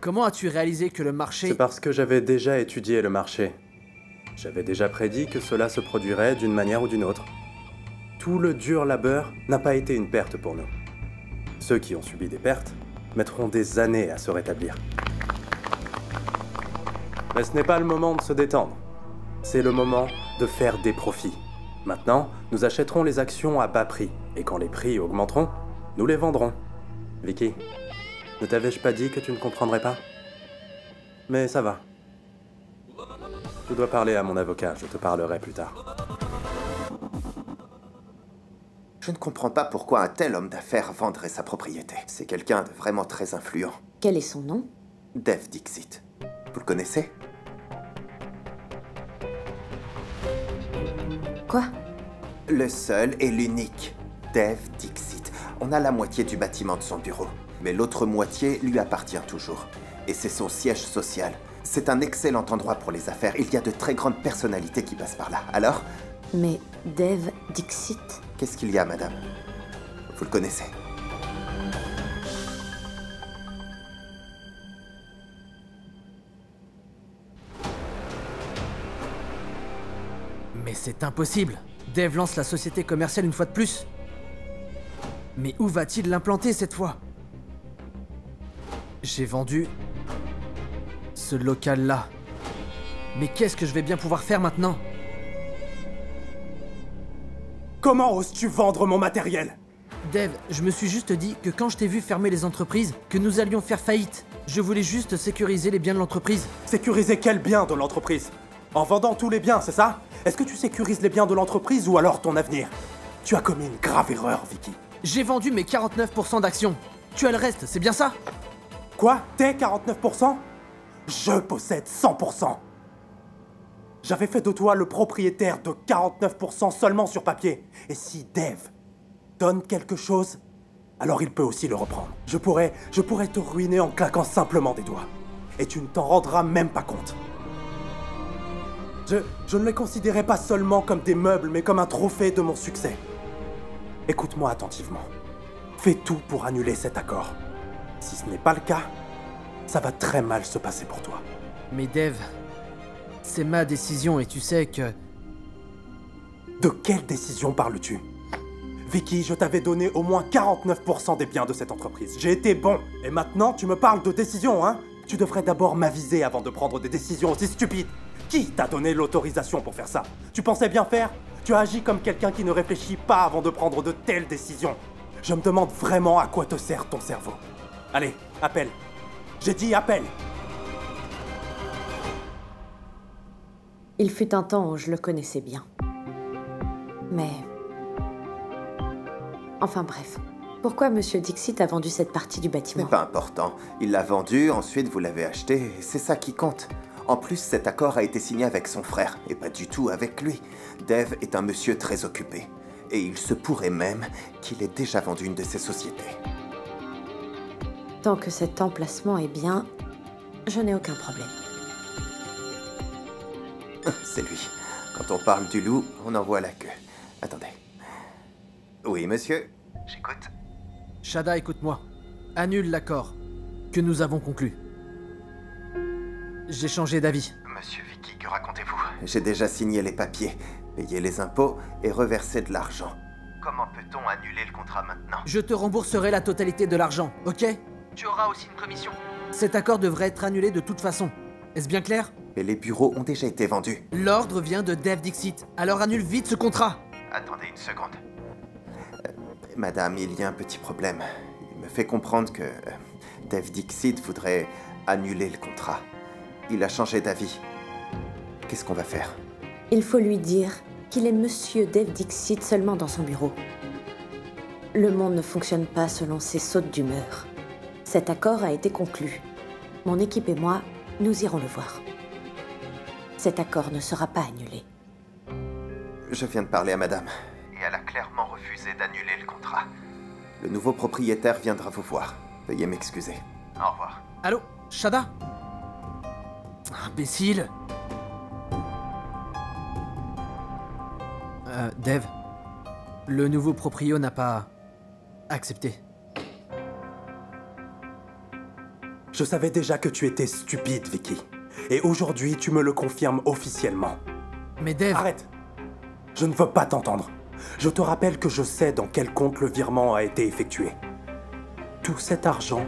Comment as-tu réalisé que le marché... C'est parce que j'avais déjà étudié le marché. J'avais déjà prédit que cela se produirait d'une manière ou d'une autre. Tout le dur labeur n'a pas été une perte pour nous. Ceux qui ont subi des pertes mettront des années à se rétablir. Mais ce n'est pas le moment de se détendre. C'est le moment de faire des profits. Maintenant, nous achèterons les actions à bas prix. Et quand les prix augmenteront, nous les vendrons. Vicky, ne t'avais-je pas dit que tu ne comprendrais pas? Mais ça va. Je dois parler à mon avocat, je te parlerai plus tard. Je ne comprends pas pourquoi un tel homme d'affaires vendrait sa propriété. C'est quelqu'un de vraiment très influent. Quel est son nom? Dev Dixit. Vous le connaissez? Quoi? Le seul et l'unique. Dev Dixit. On a la moitié du bâtiment de son bureau. Mais l'autre moitié lui appartient toujours. Et c'est son siège social. C'est un excellent endroit pour les affaires. Il y a de très grandes personnalités qui passent par là. Alors? Mais Dev Dixit? Qu'est-ce qu'il y a, madame? Vous le connaissez? Mais c'est impossible. Dev lance la société commerciale une fois de plus. Mais où va-t-il l'implanter cette fois? J'ai vendu... ce local-là. Mais qu'est-ce que je vais bien pouvoir faire maintenant? Comment oses-tu vendre mon matériel? Dev, je me suis juste dit que quand je t'ai vu fermer les entreprises, que nous allions faire faillite. Je voulais juste sécuriser les biens de l'entreprise. Sécuriser quel bien de l'entreprise? En vendant tous les biens, c'est ça? Est-ce que tu sécurises les biens de l'entreprise ou alors ton avenir? Tu as commis une grave erreur, Vicky. J'ai vendu mes 49% d'actions. Tu as le reste, c'est bien ça? Quoi? Tes 49%? Je possède 100%. J'avais fait de toi le propriétaire de 49% seulement sur papier. Et si Dev donne quelque chose, alors il peut aussi le reprendre. Je pourrais te ruiner en claquant simplement des doigts. Et tu ne t'en rendras même pas compte. Je ne les considérais pas seulement comme des meubles, mais comme un trophée de mon succès. Écoute-moi attentivement. Fais tout pour annuler cet accord. Si ce n'est pas le cas, ça va très mal se passer pour toi. Mais Dev, c'est ma décision et tu sais que... De quelle décision parles-tu? Vicky, je t'avais donné au moins 49% des biens de cette entreprise. J'ai été bon. Et maintenant, tu me parles de décision, hein? Tu devrais d'abord m'aviser avant de prendre des décisions aussi stupides. Qui t'a donné l'autorisation pour faire ça? Tu pensais bien faire? Tu as agi comme quelqu'un qui ne réfléchit pas avant de prendre de telles décisions. Je me demande vraiment à quoi te sert ton cerveau. Allez, appelle. J'ai dit appelle. Il fut un temps où je le connaissais bien. Mais... Enfin bref. Pourquoi Monsieur Dixit a vendu cette partie du Ce bâtiment? n'est pas important. Il l'a vendu, ensuite vous l'avez acheté, et c'est ça qui compte. En plus, cet accord a été signé avec son frère, et pas du tout avec lui. Dev est un monsieur très occupé. Et il se pourrait même qu'il ait déjà vendu une de ses sociétés. Tant que cet emplacement est bien, je n'ai aucun problème. C'est lui. Quand on parle du loup, on en voit la queue. Attendez. Oui, monsieur? J'écoute. Shada, écoute-moi. Annule l'accord que nous avons conclu. J'ai changé d'avis. Monsieur Vicky, que racontez-vous? J'ai déjà signé les papiers, payé les impôts et reversé de l'argent. Comment peut-on annuler le contrat maintenant? Je te rembourserai la totalité de l'argent, ok? Tu auras aussi une commission. Cet accord devrait être annulé de toute façon. Est-ce bien clair? Mais les bureaux ont déjà été vendus. L'ordre vient de Dev Dixit, alors annule vite ce contrat. Attendez une seconde. Madame, il y a un petit problème. Il me fait comprendre que Dev Dixit voudrait annuler le contrat. Il a changé d'avis. Qu'est-ce qu'on va faire? Il faut lui dire qu'il est Monsieur Dev Dixit seulement dans son bureau. Le monde ne fonctionne pas selon ses sautes d'humeur. Cet accord a été conclu. Mon équipe et moi, nous irons le voir. Cet accord ne sera pas annulé. Je viens de parler à madame. Et elle a clairement refusé d'annuler le contrat. Le nouveau propriétaire viendra vous voir. Veuillez m'excuser. Au revoir. Allô, Shada? Imbécile. Dev, le nouveau proprio n'a pas accepté. Je savais déjà que tu étais stupide, Vicky. Et aujourd'hui, tu me le confirmes officiellement. Mais Dave... Arrête! Je ne veux pas t'entendre. Je te rappelle que je sais dans quel compte le virement a été effectué. Tout cet argent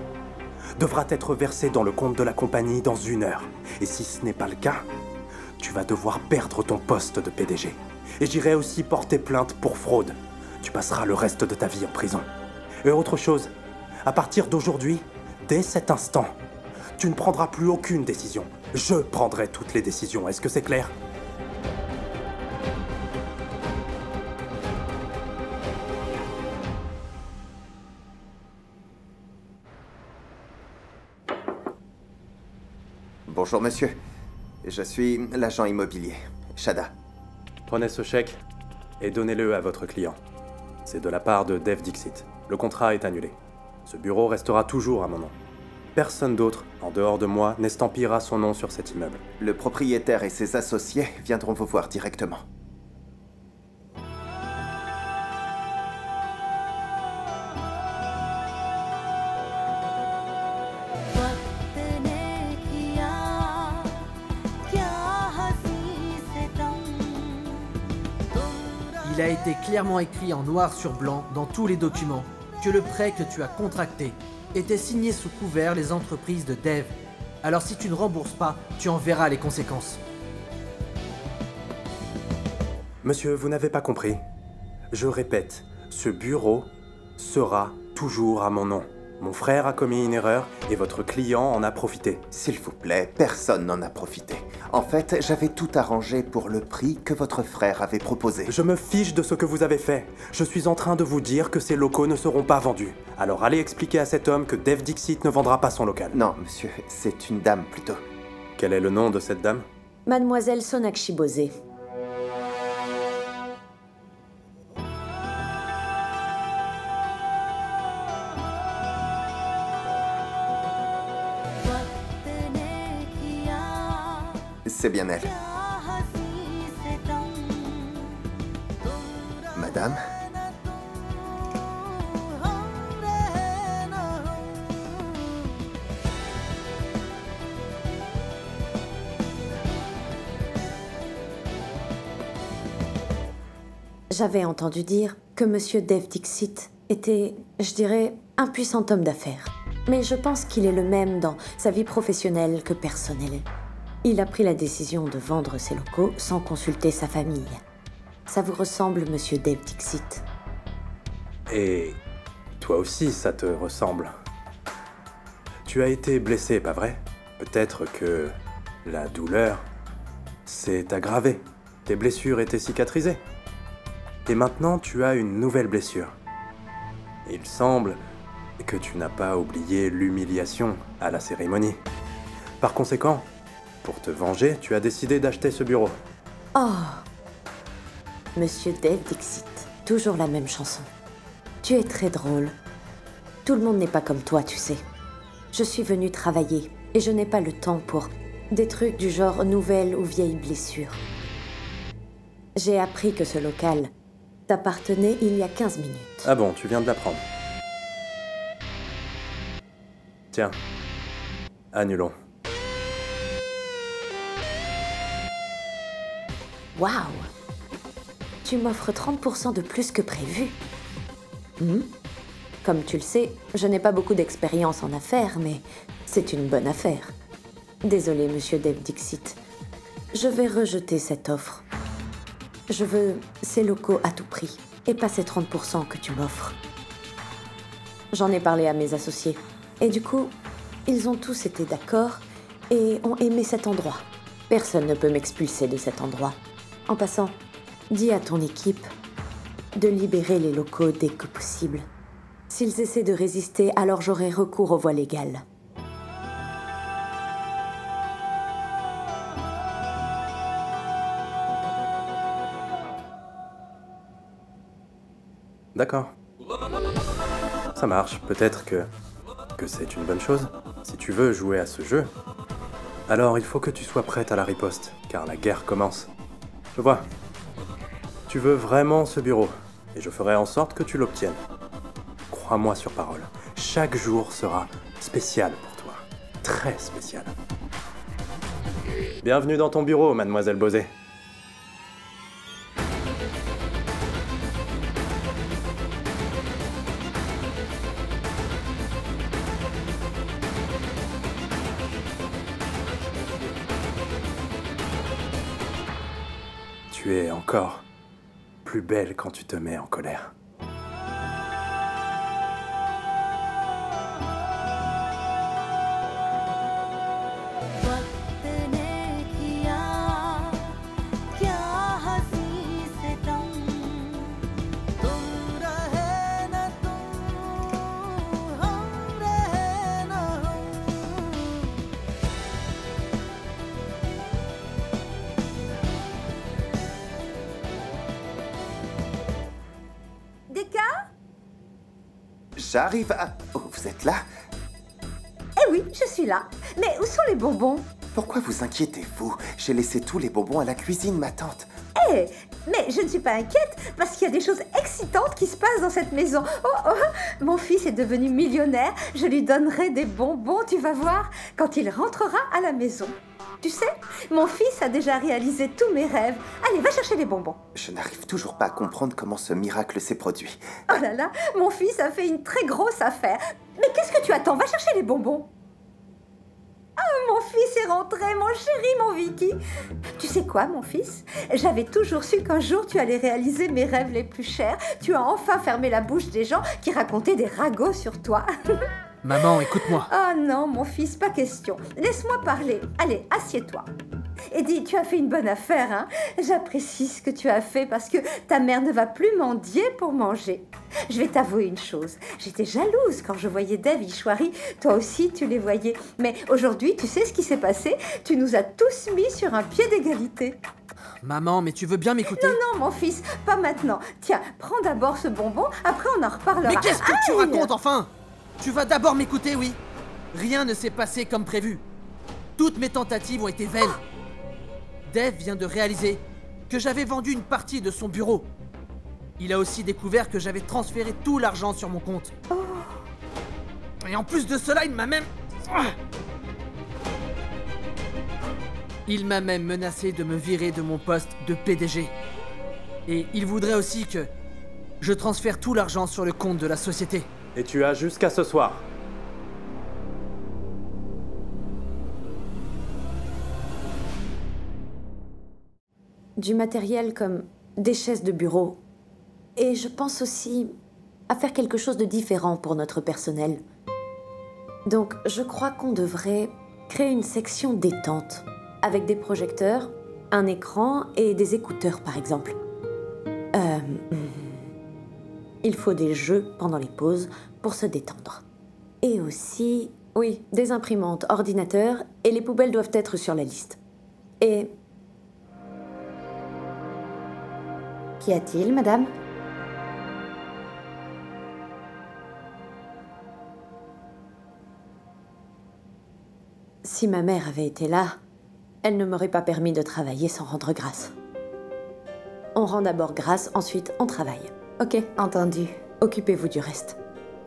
devra être versé dans le compte de la compagnie dans 1 heure. Et si ce n'est pas le cas, tu vas devoir perdre ton poste de PDG. Et j'irai aussi porter plainte pour fraude. Tu passeras le reste de ta vie en prison. Et autre chose, à partir d'aujourd'hui, dès cet instant, tu ne prendras plus aucune décision. Je prendrai toutes les décisions. Est-ce que c'est clair ? Bonjour monsieur, je suis l'agent immobilier, Shada. Prenez ce chèque et donnez-le à votre client. C'est de la part de Dev Dixit. Le contrat est annulé. Ce bureau restera toujours à mon nom. Personne d'autre, en dehors de moi, n'estampillera son nom sur cet immeuble. Le propriétaire et ses associés viendront vous voir directement. Il a été clairement écrit en noir sur blanc dans tous les documents que le prêt que tu as contracté était signé sous couvert les entreprises de Dev. Alors si tu ne rembourses pas, tu en verras les conséquences. Monsieur, vous n'avez pas compris. Je répète, ce bureau sera toujours à mon nom. Mon frère a commis une erreur et votre client en a profité. S'il vous plaît, personne n'en a profité. En fait, j'avais tout arrangé pour le prix que votre frère avait proposé. Je me fiche de ce que vous avez fait. Je suis en train de vous dire que ces locaux ne seront pas vendus. Alors allez expliquer à cet homme que Dev Dixit ne vendra pas son local. Non, monsieur, c'est une dame plutôt. Quel est le nom de cette dame? Mademoiselle Sonakshi Bosé. C'est bien elle. Madame? J'avais entendu dire que Monsieur Dev Dixit était, je dirais, un puissant homme d'affaires. Mais je pense qu'il est le même dans sa vie professionnelle que personnelle. Il a pris la décision de vendre ses locaux sans consulter sa famille. Ça vous ressemble, Monsieur Dev Dixit? Et toi aussi, ça te ressemble. Tu as été blessé, pas vrai? Peut-être que la douleur s'est aggravée. Tes blessures étaient cicatrisées. Et maintenant, tu as une nouvelle blessure. Il semble que tu n'as pas oublié l'humiliation à la cérémonie. Par conséquent, pour te venger, tu as décidé d'acheter ce bureau. Oh! Monsieur Dev Dixit, toujours la même chanson. Tu es très drôle. Tout le monde n'est pas comme toi, tu sais. Je suis venue travailler et je n'ai pas le temps pour des trucs du genre nouvelles ou vieilles blessures. J'ai appris que ce local t'appartenait il y a 15 minutes. Ah bon, tu viens de l'apprendre. Tiens, annulons. Waouh! Tu m'offres 30% de plus que prévu. Comme tu le sais, je n'ai pas beaucoup d'expérience en affaires, mais c'est une bonne affaire. Désolé, Monsieur Dev Dixit. Je vais rejeter cette offre. Je veux ces locaux à tout prix, et pas ces 30% que tu m'offres. J'en ai parlé à mes associés, et du coup, ils ont tous été d'accord et ont aimé cet endroit. Personne ne peut m'expulser de cet endroit. En passant, dis à ton équipe de libérer les locaux dès que possible. S'ils essaient de résister, alors j'aurai recours aux voies légales. D'accord. Ça marche, peut-être que c'est une bonne chose. Si tu veux jouer à ce jeu, alors il faut que tu sois prête à la riposte, car la guerre commence. Je vois. Tu veux vraiment ce bureau, et je ferai en sorte que tu l'obtiennes. Crois-moi sur parole, chaque jour sera spécial pour toi. très spécial. Bienvenue dans ton bureau, mademoiselle Bosé. Tu es encore plus belle quand tu te mets en colère. J'arrive à... Oh, vous êtes là? Eh oui, je suis là. Mais où sont les bonbons? Pourquoi vous inquiétez-vous? J'ai laissé tous les bonbons à la cuisine, ma tante. Eh, mais je ne suis pas inquiète parce qu'il y a des choses excitantes qui se passent dans cette maison. Oh, oh, mon fils est devenu millionnaire. Je lui donnerai des bonbons, tu vas voir, quand il rentrera à la maison. Tu sais, mon fils a déjà réalisé tous mes rêves. Allez, va chercher les bonbons. Je n'arrive toujours pas à comprendre comment ce miracle s'est produit. Oh là là, mon fils a fait une très grosse affaire. Mais qu'est-ce que tu attends? Va chercher les bonbons. Ah, mon fils est rentré, mon chéri, mon Vicky. Tu sais quoi, mon fils? J'avais toujours su qu'un jour tu allais réaliser mes rêves les plus chers. Tu as enfin fermé la bouche des gens qui racontaient des ragots sur toi. Maman, écoute-moi. Oh non, mon fils, pas question. Laisse-moi parler. Allez, assieds-toi. Et dis, tu as fait une bonne affaire, hein? J'apprécie ce que tu as fait parce que ta mère ne va plus mendier pour manger. Je vais t'avouer une chose. J'étais jalouse quand je voyais Dave et Ishwari. Toi aussi, tu les voyais. Mais aujourd'hui, tu sais ce qui s'est passé? Tu nous as tous mis sur un pied d'égalité. Maman, mais tu veux bien m'écouter? Non, non, mon fils, pas maintenant. Tiens, prends d'abord ce bonbon, après on en reparlera. Mais qu'est-ce que tu Aïe! racontes, enfin? Tu vas d'abord m'écouter, oui? Rien ne s'est passé comme prévu. Toutes mes tentatives ont été vaines. Dave vient de réaliser que j'avais vendu une partie de son bureau. Il a aussi découvert que j'avais transféré tout l'argent sur mon compte. Et en plus de cela, il m'a même menacé de me virer de mon poste de PDG. Et il voudrait aussi que je transfère tout l'argent sur le compte de la société. Et tu as jusqu'à ce soir. Du matériel comme des chaises de bureau. Et je pense aussi à faire quelque chose de différent pour notre personnel. Donc, je crois qu'on devrait créer une section détente, avec des projecteurs, un écran et des écouteurs, par exemple. Il faut des jeux pendant les pauses pour se détendre. Et aussi, oui, des imprimantes, ordinateurs, et les poubelles doivent être sur la liste. Et... Qu'y a-t-il, madame? Si ma mère avait été là, elle ne m'aurait pas permis de travailler sans rendre grâce. On rend d'abord grâce, ensuite on travaille. Ok, entendu. Occupez-vous du reste.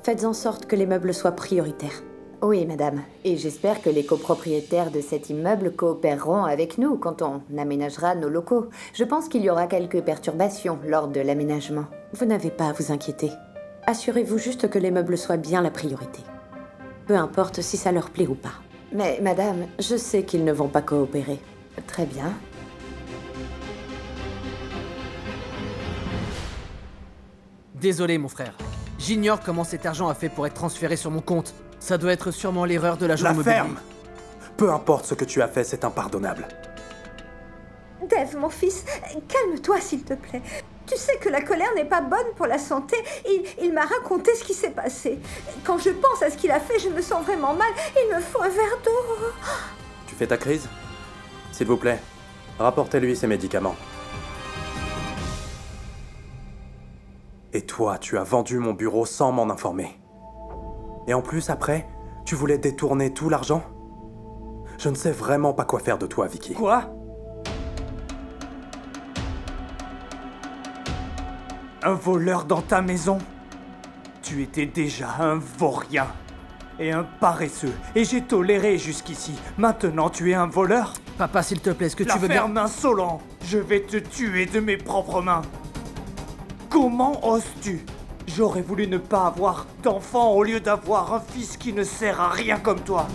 Faites en sorte que les meubles soient prioritaires. Oui, madame. Et j'espère que les copropriétaires de cet immeuble coopéreront avec nous quand on aménagera nos locaux. Je pense qu'il y aura quelques perturbations lors de l'aménagement. Vous n'avez pas à vous inquiéter. Assurez-vous juste que les meubles soient bien la priorité. Peu importe si ça leur plaît ou pas. Mais, madame... Je sais qu'ils ne vont pas coopérer. Très bien. Désolé, mon frère. J'ignore comment cet argent a fait pour être transféré sur mon compte. Ça doit être sûrement l'erreur de l'agent La immobilier. ferme! Peu importe ce que tu as fait, c'est impardonnable. Dave, mon fils, calme-toi s'il te plaît. Tu sais que la colère n'est pas bonne pour la santé. Il m'a raconté ce qui s'est passé. Quand je pense à ce qu'il a fait, je me sens vraiment mal. Il me faut un verre d'eau. Tu fais ta crise? S'il vous plaît, rapportez-lui ses médicaments. Et toi, tu as vendu mon bureau sans m'en informer. Et en plus, après, tu voulais détourner tout l'argent? Je ne sais vraiment pas quoi faire de toi, Vicky. Quoi? Un voleur dans ta maison? Tu étais déjà un vaurien. et un paresseux. Et j'ai toléré jusqu'ici. Maintenant, tu es un voleur? Papa, s'il te plaît, est-ce que tu veux La bien... ferme insolent! Je vais te tuer de mes propres mains. Comment oses-tu? J'aurais voulu ne pas avoir d'enfant au lieu d'avoir un fils qui ne sert à rien comme toi.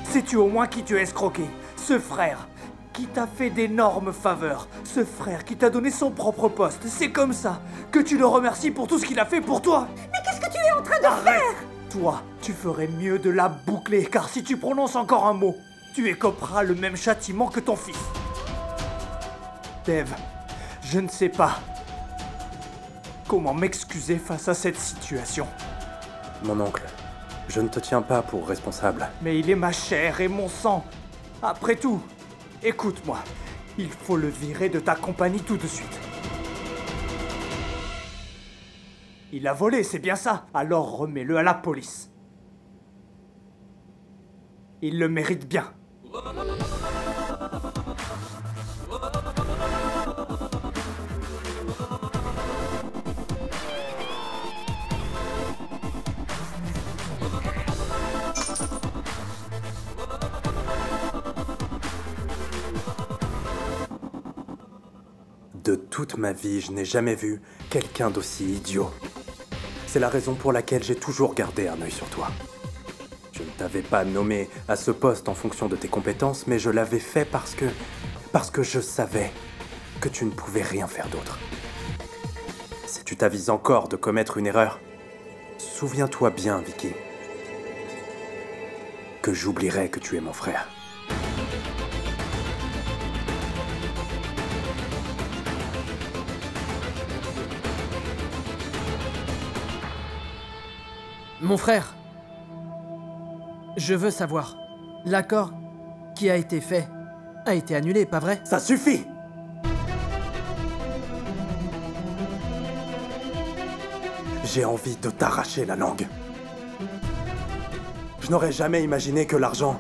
Sais-tu au moins qui tu as escroqué? Ce frère qui t'a fait d'énormes faveurs. Ce frère qui t'a donné son propre poste. C'est comme ça que tu le remercies pour tout ce qu'il a fait pour toi. Mais qu'est-ce que tu es en train de Arrête! faire? Toi, tu ferais mieux de la boucler, car si tu prononces encore un mot, tu écoperas le même châtiment que ton fils. Dev, je ne sais pas comment m'excuser face à cette situation. Mon oncle, je ne te tiens pas pour responsable. Mais il est ma chair et mon sang. Après tout, écoute-moi, il faut le virer de ta compagnie tout de suite. Il a volé, c'est bien ça. Alors remets-le à la police. Il le mérite bien. De toute ma vie, je n'ai jamais vu quelqu'un d'aussi idiot. C'est la raison pour laquelle j'ai toujours gardé un œil sur toi. Je ne t'avais pas nommé à ce poste en fonction de tes compétences, mais je l'avais fait parce que je savais que tu ne pouvais rien faire d'autre. Si tu t'avises encore de commettre une erreur, souviens-toi bien, Vicky, que j'oublierai que tu es mon frère. Mon frère, je veux savoir, l'accord qui a été fait a été annulé, pas vrai? Ça suffit! J'ai envie de t'arracher la langue. Je n'aurais jamais imaginé que l'argent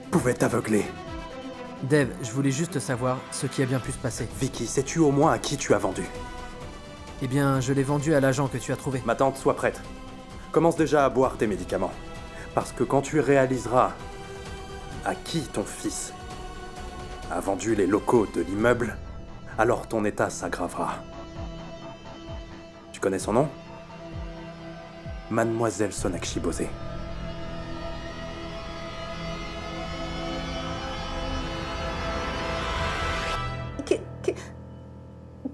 pouvait t'aveugler. Dev, je voulais juste savoir ce qui a bien pu se passer. Vicky, sais-tu au moins à qui tu as vendu? Eh bien, je l'ai vendu à l'agent que tu as trouvé. Ma tante, sois prête. Commence déjà à boire tes médicaments. Parce que quand tu réaliseras à qui ton fils a vendu les locaux de l'immeuble, alors ton état s'aggravera. Tu connais son nom? Mademoiselle Sonakshi Bosé.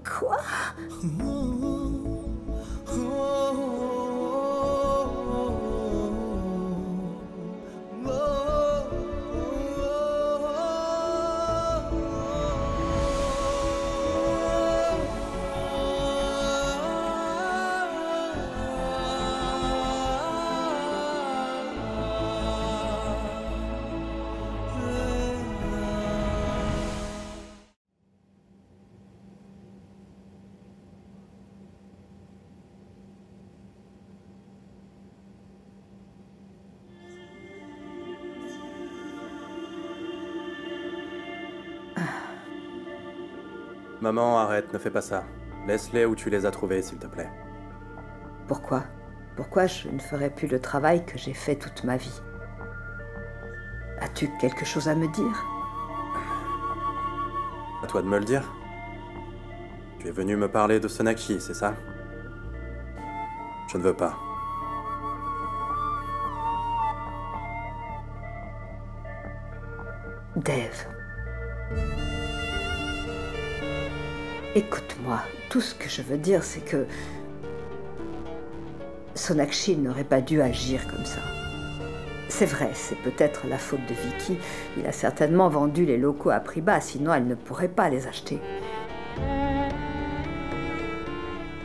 Quoi? Maman, arrête, ne fais pas ça. Laisse-les où tu les as trouvés, s'il te plaît. Pourquoi? Pourquoi je ne ferais plus le travail que j'ai fait toute ma vie? As-tu quelque chose à me dire? À toi de me le dire. Tu es venu me parler de Sonakshi, c'est ça? Je ne veux pas. Dev. Écoute-moi, tout ce que je veux dire, c'est que Sonakshi n'aurait pas dû agir comme ça. C'est vrai, c'est peut-être la faute de Vicky. Il a certainement vendu les locaux à prix bas, sinon elle ne pourrait pas les acheter.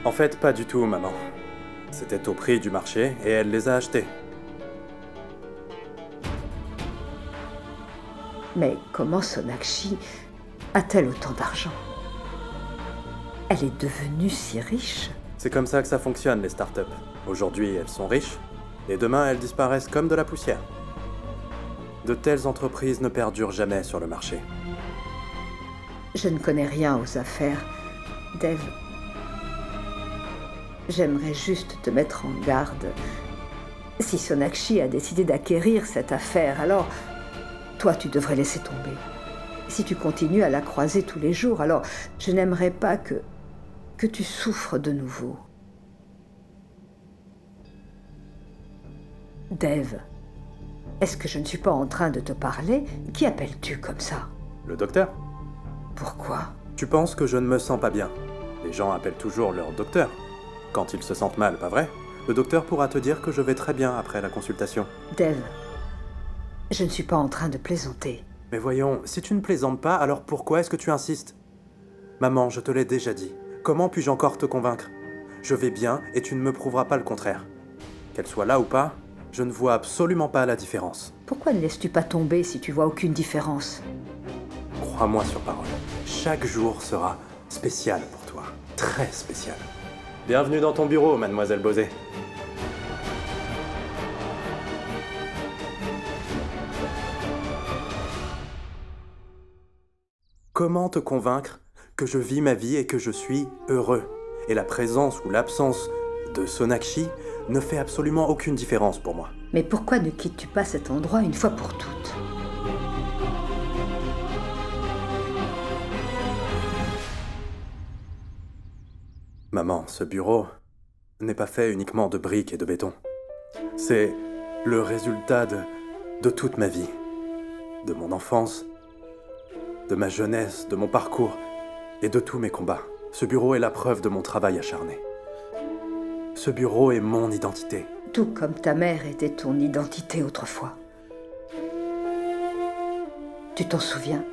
En fait, pas du tout, maman. C'était au prix du marché et elle les a achetés. Mais comment Sonakshi a-t-elle autant d'argent? Elle est devenue si riche. C'est comme ça que ça fonctionne, les startups. Aujourd'hui, elles sont riches, et demain, elles disparaissent comme de la poussière. De telles entreprises ne perdurent jamais sur le marché. Je ne connais rien aux affaires. Dev, j'aimerais juste te mettre en garde. Si Sonakshi a décidé d'acquérir cette affaire, alors toi, tu devrais laisser tomber. Si tu continues à la croiser tous les jours, alors je n'aimerais pas que tu souffres de nouveau. Dev, est-ce que je ne suis pas en train de te parler? Qui appelles-tu comme ça? Le docteur? Pourquoi? Tu penses que je ne me sens pas bien? Les gens appellent toujours leur docteur. Quand ils se sentent mal, pas vrai? Le docteur pourra te dire que je vais très bien après la consultation. Dev, je ne suis pas en train de plaisanter. Mais voyons, si tu ne plaisantes pas, alors pourquoi est-ce que tu insistes? Maman, je te l'ai déjà dit. Comment puis-je encore te convaincre? Je vais bien et tu ne me prouveras pas le contraire. Qu'elle soit là ou pas, je ne vois absolument pas la différence. Pourquoi ne laisses-tu pas tomber si tu vois aucune différence? Crois-moi sur parole, chaque jour sera spécial pour toi. Très spécial. Bienvenue dans ton bureau, mademoiselle Bosé. Comment te convaincre que je vis ma vie et que je suis heureux? Et la présence ou l'absence de Sonakshi ne fait absolument aucune différence pour moi. Mais pourquoi ne quittes-tu pas cet endroit une fois pour toutes? Maman, ce bureau n'est pas fait uniquement de briques et de béton. C'est le résultat de toute ma vie, de mon enfance, de ma jeunesse, de mon parcours et de tous mes combats. Ce bureau est la preuve de mon travail acharné. Ce bureau est mon identité. Tout comme ta mère était ton identité autrefois. Tu t'en souviens?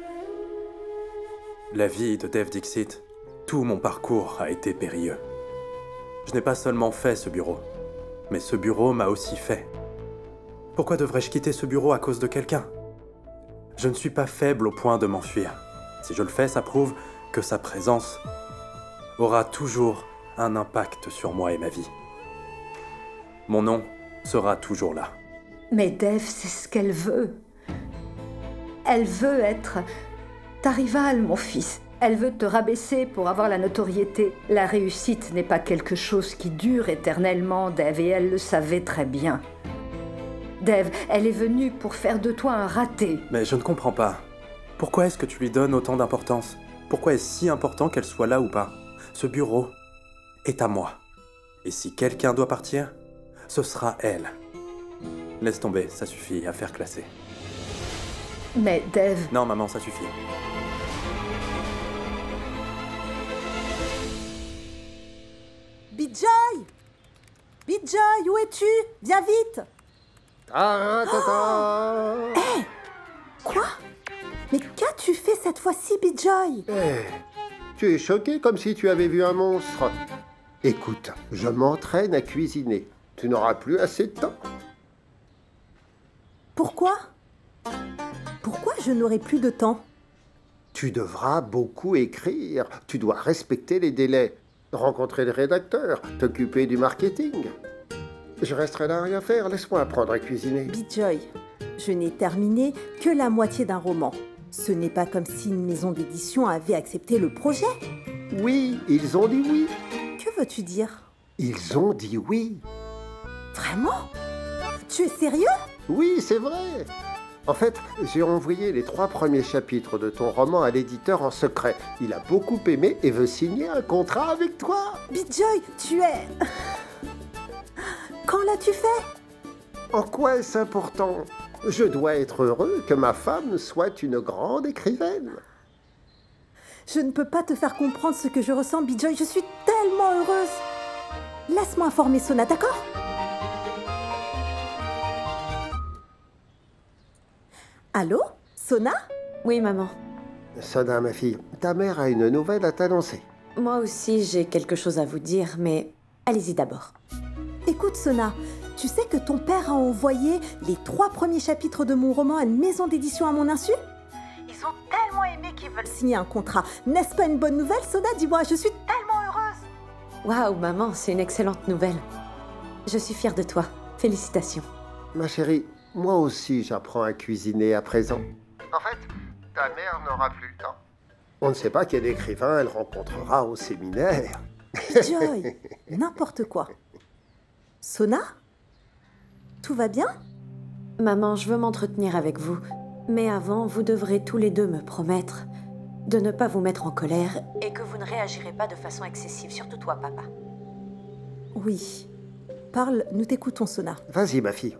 La vie de Dev Dixit, tout mon parcours a été périlleux. Je n'ai pas seulement fait ce bureau, mais ce bureau m'a aussi fait. Pourquoi devrais-je quitter ce bureau à cause de quelqu'un? Je ne suis pas faible au point de m'enfuir. Si je le fais, ça prouve que sa présence aura toujours un impact sur moi et ma vie. Mon nom sera toujours là. Mais Dev, c'est ce qu'elle veut. Elle veut être ta rivale, mon fils. Elle veut te rabaisser pour avoir la notoriété. La réussite n'est pas quelque chose qui dure éternellement, Dev, et elle le savait très bien. Dev, elle est venue pour faire de toi un raté. Mais je ne comprends pas. Pourquoi est-ce que tu lui donnes autant d'importance? Pourquoi est-ce si important qu'elle soit là ou pas? Ce bureau est à moi. Et si quelqu'un doit partir, ce sera elle. Laisse tomber, ça suffit, affaire classée. Mais Dev... Non, maman, ça suffit. Bijoy! Bijoy, où es-tu? Viens vite! Hé! Quoi? Mais qu'as-tu fait cette fois-ci, Bijoy? Tu es choqué comme si tu avais vu un monstre. Écoute, je m'entraîne à cuisiner. Tu n'auras plus assez de temps. Pourquoi? Pourquoi je n'aurai plus de temps? Tu devras beaucoup écrire. Tu dois respecter les délais. Rencontrer le rédacteur, t'occuper du marketing. Je resterai là à rien faire. Laisse-moi apprendre à cuisiner. Bijoy, je n'ai terminé que la moitié d'un roman. Ce n'est pas comme si une maison d'édition avait accepté le projet. Oui, ils ont dit oui. Que veux-tu dire? Ils ont dit oui. Vraiment? Tu es sérieux? Oui, c'est vrai. En fait, j'ai envoyé les 3 premiers chapitres de ton roman à l'éditeur en secret. Il a beaucoup aimé et veut signer un contrat avec toi. Bijoy, tu es... Quand l'as-tu fait? En quoi est-ce important? Je dois être heureux que ma femme soit une grande écrivaine. Je ne peux pas te faire comprendre ce que je ressens, Bijoy. Je suis tellement heureuse. Laisse-moi informer Sona, d'accord? Allô? Sona? Oui, maman. Sona, ma fille, ta mère a une nouvelle à t'annoncer. Moi aussi, j'ai quelque chose à vous dire, mais allez-y d'abord. Écoute, Sona, tu sais que ton père a envoyé les 3 premiers chapitres de mon roman à une maison d'édition à mon insu? Ils ont tellement aimé qu'ils veulent signer un contrat. N'est-ce pas une bonne nouvelle, Sona? Dis-moi, je suis tellement heureuse. Waouh, maman, c'est une excellente nouvelle. Je suis fière de toi. Félicitations. Ma chérie, moi aussi j'apprends à cuisiner à présent. En fait, ta mère n'aura plus le temps. On ne sait pas quel écrivain elle rencontrera au séminaire. Joy, n'importe quoi. Sona? tout va bien? Maman, je veux m'entretenir avec vous. Mais avant, vous devrez tous les deux me promettre de ne pas vous mettre en colère et que vous ne réagirez pas de façon excessive, surtout toi, papa. Oui. Parle, nous t'écoutons, Sona. Vas-y, ma fille.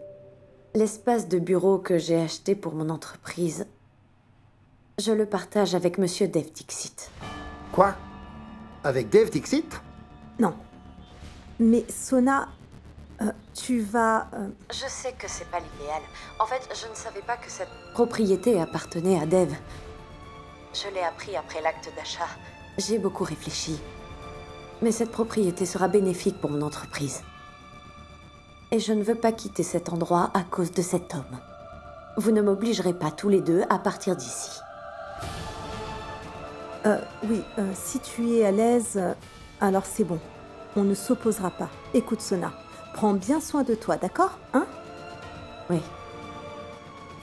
L'espace de bureau que j'ai acheté pour mon entreprise, je le partage avec Monsieur Dev Dixit. Quoi? Avec Dev Dixit? Non. Mais Sona, tu vas... Je sais que c'est pas l'idéal. En fait, je ne savais pas que cette propriété appartenait à Dev. Je l'ai appris après l'acte d'achat. J'ai beaucoup réfléchi. Mais cette propriété sera bénéfique pour mon entreprise. Et je ne veux pas quitter cet endroit à cause de cet homme. Vous ne m'obligerez pas tous les deux à partir d'ici. Oui, si tu es à l'aise, alors c'est bon. On ne s'opposera pas. Écoute, Sona, prends bien soin de toi, d'accord? Hein? Oui.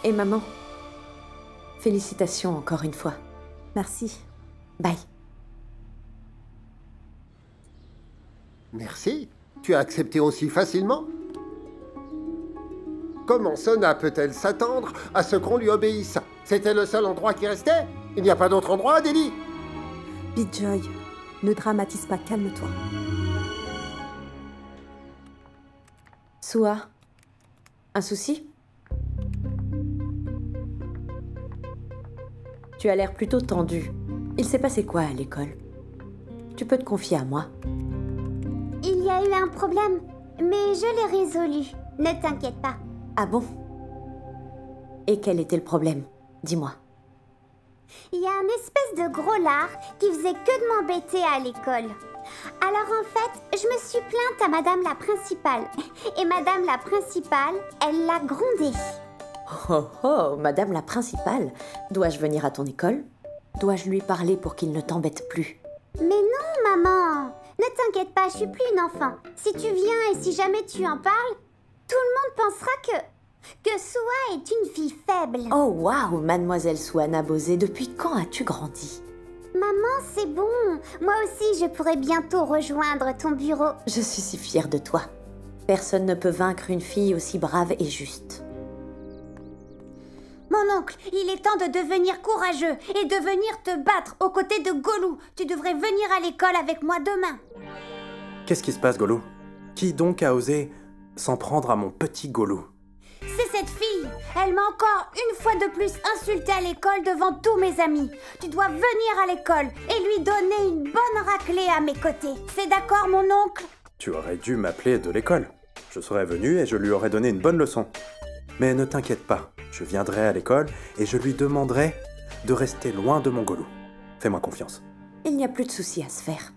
Et maman, félicitations encore une fois. Merci. Bye. Merci. Tu as accepté aussi facilement? Comment Sona peut-elle s'attendre à ce qu'on lui obéisse? C'était le seul endroit qui restait? Il n'y a pas d'autre endroit, Deli? Bijoy, ne dramatise pas, calme-toi. Sua, un souci? Tu as l'air plutôt tendu. Il s'est passé quoi à l'école? Tu peux te confier à moi. Il y a eu un problème, mais je l'ai résolu. Ne t'inquiète pas. Ah bon? Et quel était le problème? Dis-moi. Il y a un espèce de gros lard qui faisait que de m'embêter à l'école. Alors en fait, je me suis plainte à Madame la Principale. Et Madame la Principale, elle l'a grondé. Oh oh, Madame la Principale, dois-je venir à ton école? Dois-je lui parler pour qu'il ne t'embête plus? Mais non, maman! Ne t'inquiète pas, je suis plus une enfant. Si tu viens et si jamais tu en parles, tout le monde pensera que Sua est une fille faible. Oh waouh, Mademoiselle Suana Bosé, depuis quand as-tu grandi? Maman, c'est bon. Moi aussi, je pourrais bientôt rejoindre ton bureau. Je suis si fière de toi. Personne ne peut vaincre une fille aussi brave et juste. Mon oncle, il est temps de devenir courageux et de venir te battre aux côtés de Golou. Tu devrais venir à l'école avec moi demain. Qu'est-ce qui se passe, Golou? Qui donc a osé s'en prendre à mon petit Golou? C'est cette fille. Elle m'a encore une fois de plus insulté à l'école devant tous mes amis. Tu dois venir à l'école et lui donner une bonne raclée à mes côtés. C'est d'accord, mon oncle? Tu aurais dû m'appeler de l'école. Je serais venu et je lui aurais donné une bonne leçon. Mais ne t'inquiète pas, je viendrai à l'école et je lui demanderai de rester loin de mon Golou. Fais-moi confiance. Il n'y a plus de soucis à se faire.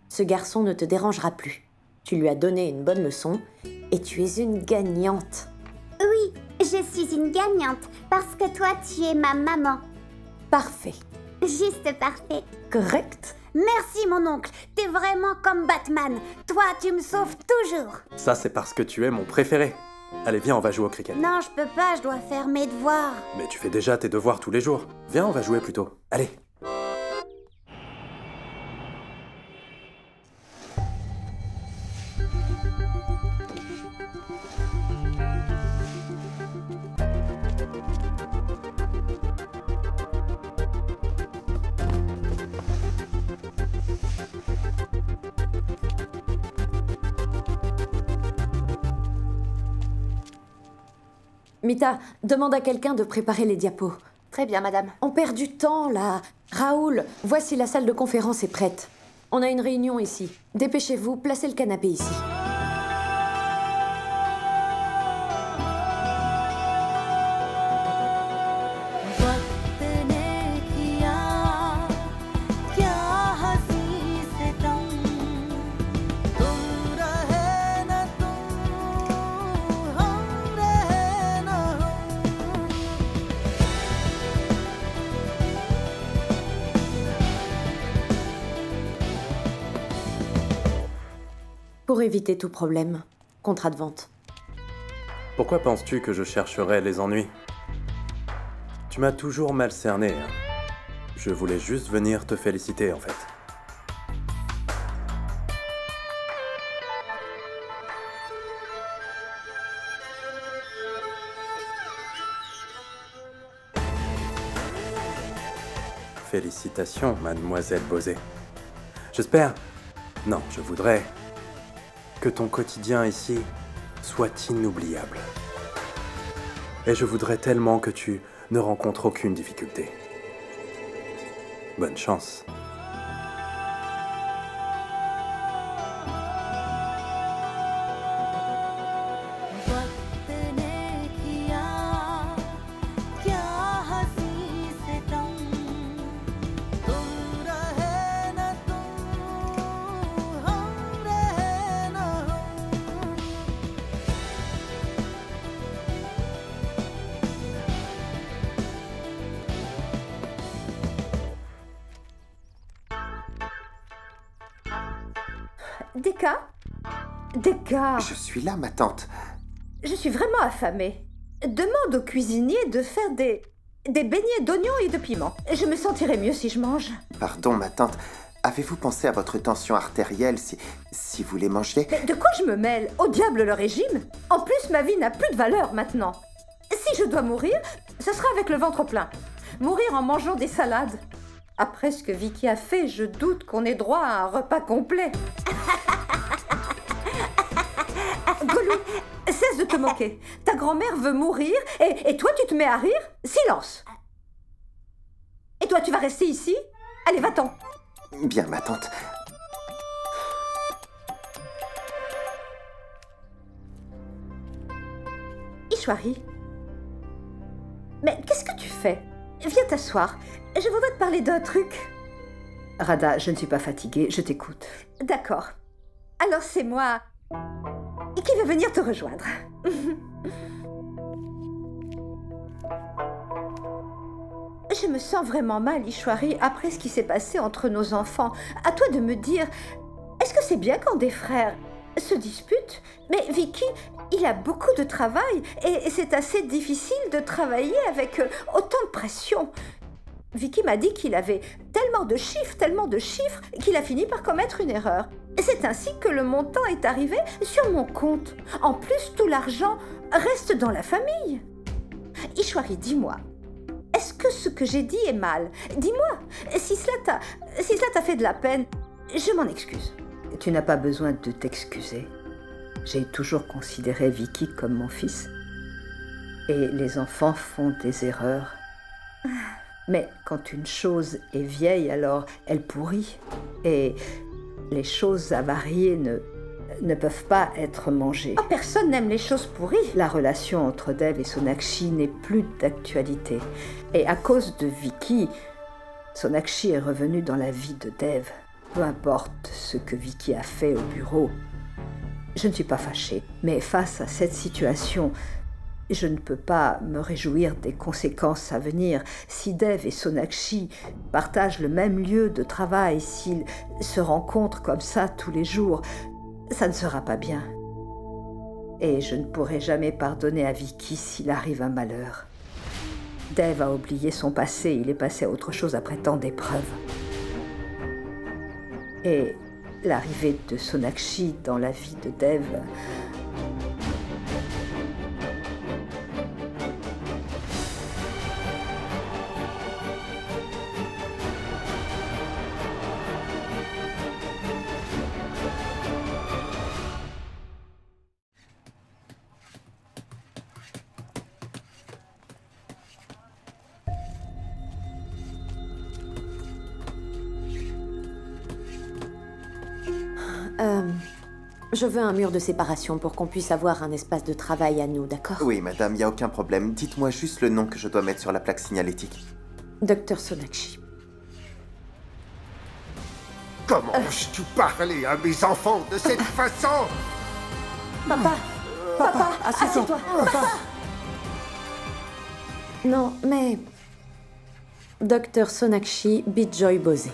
Ce garçon ne te dérangera plus. Tu lui as donné une bonne leçon et tu es une gagnante. Oui, je suis une gagnante parce que toi, tu es ma maman. Parfait. Juste parfait. Correct. Merci, mon oncle. T'es vraiment comme Batman. Toi, tu me sauves toujours. Ça, c'est parce que tu es mon préféré. Allez, viens, on va jouer au cricket. Non, je peux pas, je dois faire mes devoirs. Mais tu fais déjà tes devoirs tous les jours. Viens, on va jouer plutôt. Allez. Mita, demande à quelqu'un de préparer les diapos. Très bien, madame. On perd du temps, là. Raoul, voici la salle de conférence est prête. On a une réunion ici. Dépêchez-vous, placez le canapé ici. Pour éviter tout problème, contrat de vente. Pourquoi penses-tu que je chercherais les ennuis? Tu m'as toujours mal cerné. Hein. Je voulais juste venir te féliciter, en fait. Félicitations, mademoiselle Bosé. J'espère... Non, je voudrais que ton quotidien ici soit inoubliable. Et je voudrais tellement que tu ne rencontres aucune difficulté. Bonne chance. Deka, Je suis là, ma tante. je suis vraiment affamée. Demande au cuisinier de faire des beignets d'oignons et de piment. Je me sentirais mieux si je mange. Pardon, ma tante. Avez-vous pensé à votre tension artérielle si vous les mangez? Mais de quoi je me mêle? Au diable le régime? En plus, ma vie n'a plus de valeur maintenant. Si je dois mourir, ce sera avec le ventre plein. Mourir en mangeant des salades. Après ce que Vicky a fait, je doute qu'on ait droit à un repas complet. Gollum, cesse de te moquer. Ta grand-mère veut mourir et toi tu te mets à rire? Silence! Et toi tu vas rester ici? Allez, va-t'en. Bien, ma tante. Ishwari. Mais qu'est-ce que tu fais? Viens t'asseoir. Je voudrais te parler d'un truc. Radha, je ne suis pas fatiguée, je t'écoute. D'accord. Alors c'est moi qui vais venir te rejoindre. Je me sens vraiment mal, Ishwari, après ce qui s'est passé entre nos enfants. À toi de me dire, est-ce que c'est bien quand des frères se disputent? Mais Vicky, il a beaucoup de travail et c'est assez difficile de travailler avec autant de pression. Vicky m'a dit qu'il avait tellement de chiffres, qu'il a fini par commettre une erreur. C'est ainsi que le montant est arrivé sur mon compte. En plus, tout l'argent reste dans la famille. Ishwari, dis-moi, est-ce que ce que j'ai dit est mal? Dis-moi, si cela t'a fait de la peine, je m'en excuse. Tu n'as pas besoin de t'excuser. J'ai toujours considéré Vicky comme mon fils. Et les enfants font des erreurs. Mais quand une chose est vieille, alors elle pourrit. Et les choses avariées ne peuvent pas être mangées. Oh, personne n'aime les choses pourries. La relation entre Dev et Sonakshi n'est plus d'actualité. Et à cause de Vicky, Sonakshi est revenu dans la vie de Dev. Peu importe ce que Vicky a fait au bureau, je ne suis pas fâchée. Mais face à cette situation, je ne peux pas me réjouir des conséquences à venir. Si Dev et Sonakshi partagent le même lieu de travail, s'ils se rencontrent comme ça tous les jours, ça ne sera pas bien. Et je ne pourrai jamais pardonner à Vicky s'il arrive un malheur. Dev a oublié son passé, il est passé à autre chose après tant d'épreuves. Et l'arrivée de Sonakshi dans la vie de Dev... Je veux un mur de séparation pour qu'on puisse avoir un espace de travail à nous, d'accord? Oui, madame, il n'y a aucun problème. Dites-moi juste le nom que je dois mettre sur la plaque signalétique. Dr Sonakshi. Comment oses-tu parler à mes enfants de cette façon? Papa, assieds-toi. Non, mais... Dr Sonakshi Bijoy Bose.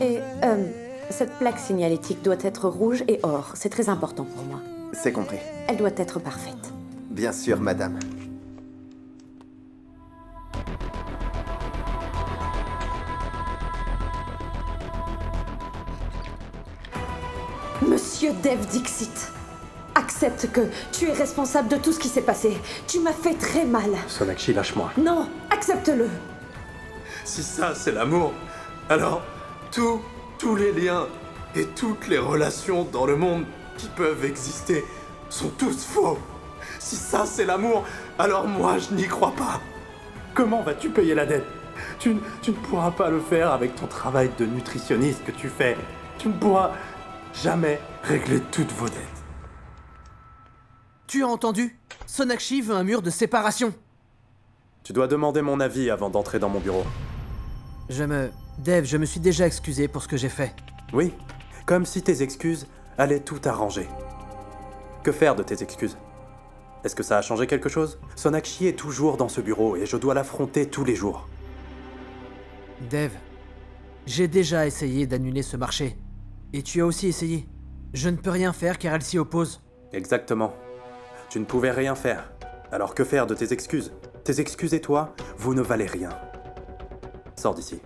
Et cette plaque signalétique doit être rouge et or. C'est très important pour moi. C'est compris. Elle doit être parfaite. Bien sûr, madame. Monsieur Dev Dixit, accepte que tu es responsable de tout ce qui s'est passé. Tu m'as fait très mal. Sonakshi, lâche-moi. Non, accepte-le. Si ça, c'est l'amour, alors tous les liens et toutes les relations dans le monde qui peuvent exister sont tous faux. Si ça, c'est l'amour, alors moi, je n'y crois pas. Comment vas-tu payer la dette ? Tu ne pourras pas le faire avec ton travail de nutritionniste que tu fais. Tu ne pourras jamais régler toutes vos dettes. Tu as entendu? Sonakshi veut un mur de séparation. Tu dois demander mon avis avant d'entrer dans mon bureau. Dev, je me suis déjà excusé pour ce que j'ai fait. Oui, comme si tes excuses allaient tout arranger. Que faire de tes excuses? Est-ce que ça a changé quelque chose? Sonakshi est toujours dans ce bureau et je dois l'affronter tous les jours. Dev, j'ai déjà essayé d'annuler ce marché. Et tu as aussi essayé. Je ne peux rien faire car elle s'y oppose. Exactement. Tu ne pouvais rien faire. Alors que faire de tes excuses? Tes excuses et toi, vous ne valez rien. Sors d'ici.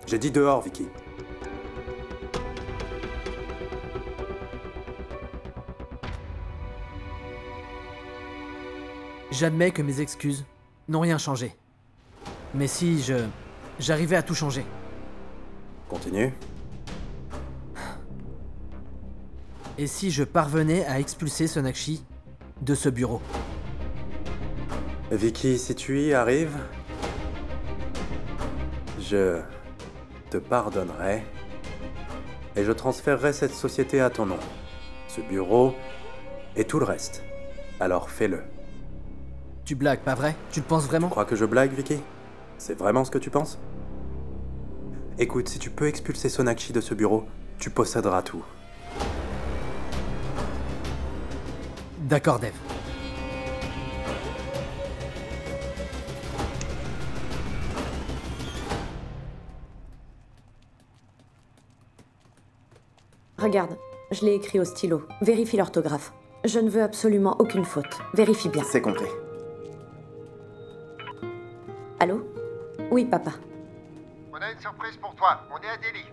J'ai dit dehors, Vicky. J'admets que mes excuses n'ont rien changé. Mais si j'arrivais à tout changer. Continue. Et si je parvenais à expulser Sonakshi de ce bureau? Vicky, si tu y arrives, je te pardonnerai et je transférerai cette société à ton nom, ce bureau et tout le reste. Alors fais-le. Tu blagues, pas vrai? Tu le penses vraiment? Tu crois que je blague, Vicky? C'est vraiment ce que tu penses? Écoute, si tu peux expulser Sonakshi de ce bureau, tu posséderas tout. D'accord, Dev. Regarde, je l'ai écrit au stylo. Vérifie l'orthographe. Je ne veux absolument aucune faute. Vérifie bien. C'est compris. Allô? Oui, papa. On a une surprise pour toi. On est à Delhi.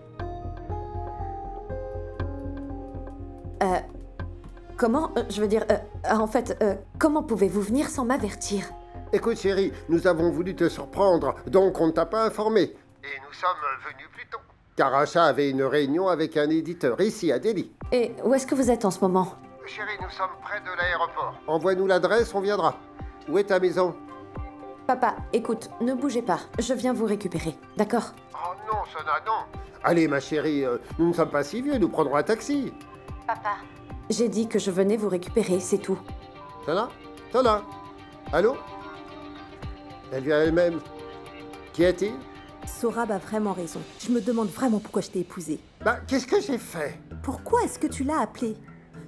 Comment? Comment pouvez-vous venir sans m'avertir? Écoute, chérie, nous avons voulu te surprendre, donc on ne t'a pas informé. Et nous sommes venus plus tôt. Car Asha avait une réunion avec un éditeur ici à Delhi. Et où est-ce que vous êtes en ce moment? Chérie, nous sommes près de l'aéroport. Envoie-nous l'adresse, on viendra. Où est ta maison? Papa, écoute, ne bougez pas. Je viens vous récupérer, d'accord? Oh non, Sona, non. Allez, ma chérie, nous ne sommes pas si vieux, nous prendrons un taxi. Papa. J'ai dit que je venais vous récupérer, c'est tout. Sona? Sona? Allô? Elle vient elle-même. Qu'y a-t-il? Sorab a vraiment raison. Je me demande vraiment pourquoi je t'ai épousée. Bah, qu'est-ce que j'ai fait? Pourquoi est-ce que tu l'as appelée?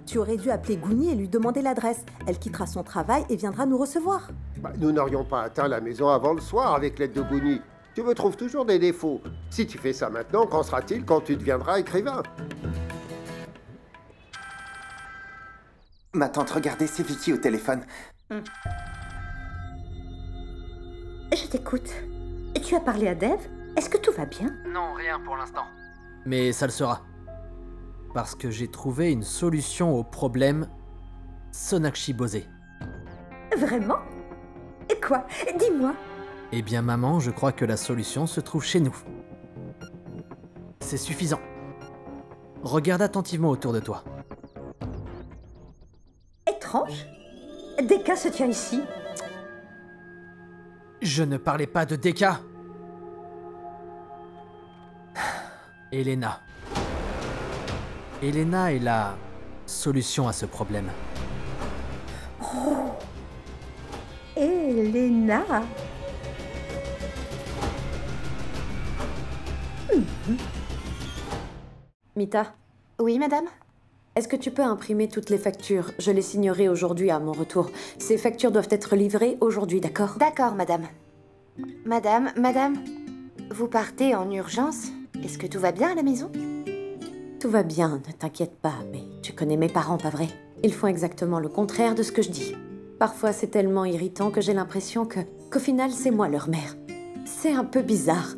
Tu aurais dû appeler Gouni et lui demander l'adresse. Elle quittera son travail et viendra nous recevoir. Bah, nous n'aurions pas atteint la maison avant le soir avec l'aide de Gouni. Tu me trouves toujours des défauts. Si tu fais ça maintenant, qu'en sera-t-il quand tu deviendras écrivain? Ma tante, regardez, c'est Vicky au téléphone. Je t'écoute. Tu as parlé à Dev? Est-ce que tout va bien? Non, rien pour l'instant. Mais ça le sera. Parce que j'ai trouvé une solution au problème Sonakshi Bose. Vraiment? Et quoi? Dis-moi. Eh bien, maman, je crois que la solution se trouve chez nous. C'est suffisant. Regarde attentivement autour de toi. Étrange. Deka se tient ici. Je ne parlais pas de Deka. Elena. Elena est la solution à ce problème. Oh. Elena. Mita, Oui, madame? est-ce que tu peux imprimer toutes les factures? Je les signerai aujourd'hui à mon retour. Ces factures doivent être livrées aujourd'hui, d'accord? D'accord, madame. Madame, vous partez en urgence? Est-ce que tout va bien à la maison? Tout va bien, ne t'inquiète pas, mais tu connais mes parents, pas vrai? Ils font exactement le contraire de ce que je dis. Parfois, c'est tellement irritant que j'ai l'impression qu'au final, c'est moi leur mère. C'est un peu bizarre.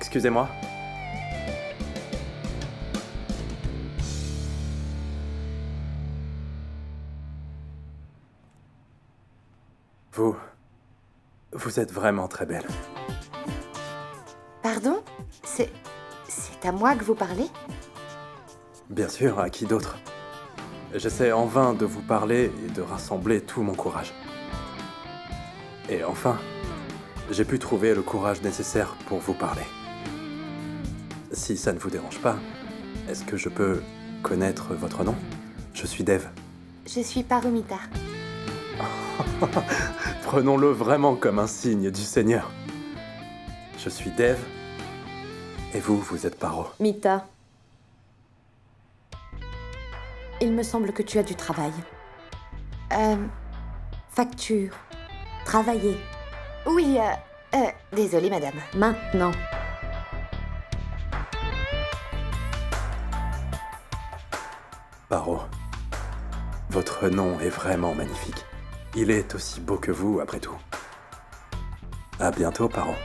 Excusez-moi. Vous êtes vraiment très belle. Pardon? C'est à moi que vous parlez? Bien sûr, à qui d'autre? J'essaie en vain de vous parler et de rassembler tout mon courage. Et enfin, j'ai pu trouver le courage nécessaire pour vous parler. Si ça ne vous dérange pas, est-ce que je peux connaître votre nom? Je suis Dev. Je suis Paromita. Prenons-le vraiment comme un signe du Seigneur. Je suis Dev, et vous êtes Paro. Mita. Il me semble que tu as du travail. Facture. Travailler. Oui, désolée, madame. Maintenant. Paro, votre nom est vraiment magnifique. Il est aussi beau que vous, après tout. À bientôt, Paro.